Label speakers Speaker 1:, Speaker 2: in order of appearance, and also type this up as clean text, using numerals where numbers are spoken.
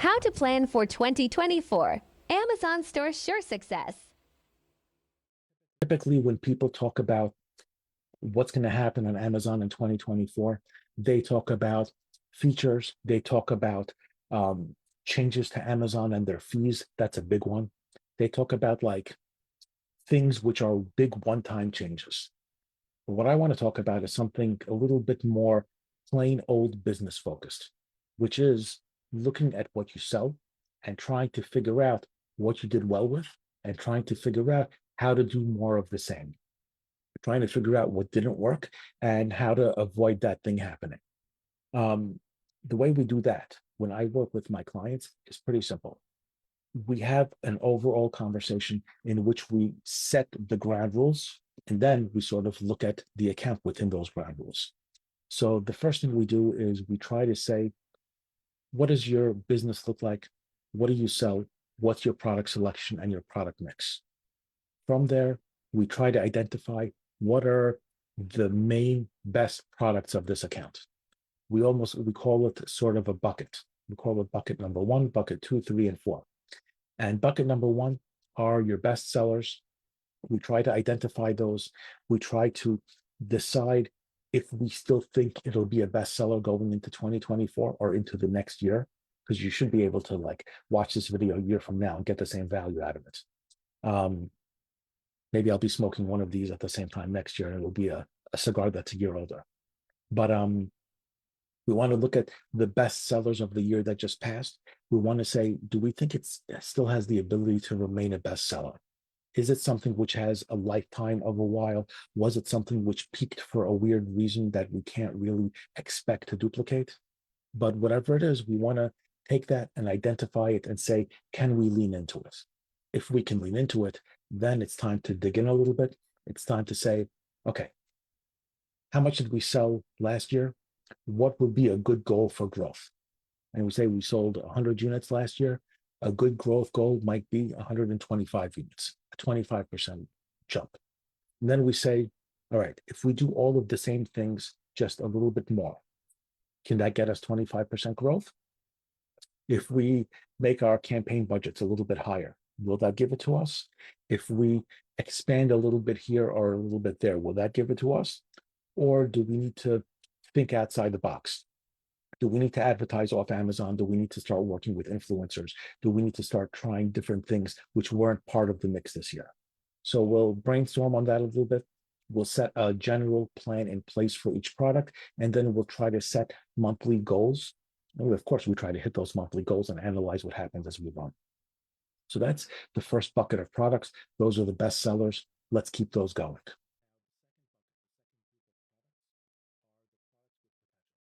Speaker 1: How to plan for 2024. Amazon Store Sure Success.
Speaker 2: Typically, when people talk about what's going to happen on Amazon in 2024, they talk about features, they talk about um, changes to Amazon and their fees. That's a big one. They talk about like things which are big one-time changes. But what I want to talk about is something a little bit more plain old business focused, which is looking at what you sell and trying to figure out what you did well with and trying to figure out how to do more of the same, trying to figure out what didn't work and how to avoid that thing happening. Um, the way we do that when I work with my clients is pretty simple. We have an overall conversation in which we set the ground rules, and then we sort of look at the account within those ground rules. So the first thing we do is we try to say, what does your business look like? What do you sell? What's your product selection and your product mix? From there, we try to identify what are the main best products of this account. We call it sort of a bucket. We call it bucket number one, bucket two, three, and four. And bucket number one are your best sellers. We try to identify those. We try to decide if we still think it'll be a bestseller going into 2024 or into the next year, because you should be able to like watch this video a year from now and get the same value out of it. Um, Maybe I'll be smoking one of these at the same time next year, and it'll be a cigar that's a year older. But we want to look at the best sellers of the year that just passed. We want to say, do we think it still has the ability to remain a bestseller? Is it something which has a lifetime of a while? Was it something which peaked for a weird reason that we can't really expect to duplicate? But whatever it is, we want to take that and identify it and say, can we lean into it? If we can lean into it, then it's time to dig in a little bit. It's time to say, okay, how much did we sell last year? What would be a good goal for growth? And we say we sold 100 units last year. A good growth goal might be 125 units, a 25% jump. And then we say, all right, if we do all of the same things, just a little bit more, can that get us 25% growth? If we make our campaign budgets a little bit higher, will that give it to us? If we expand a little bit here or a little bit there, will that give it to us? Or do we need to think outside the box? Do we need to advertise off Amazon? Do we need to start working with influencers? Do we need to start trying different things which weren't part of the mix this year? So we'll brainstorm on that a little bit. We'll set a general plan in place for each product, and then we'll try to set monthly goals. And of course, we try to hit those monthly goals and analyze what happens as we run. So that's the first bucket of products. Those are the best sellers. Let's keep those going.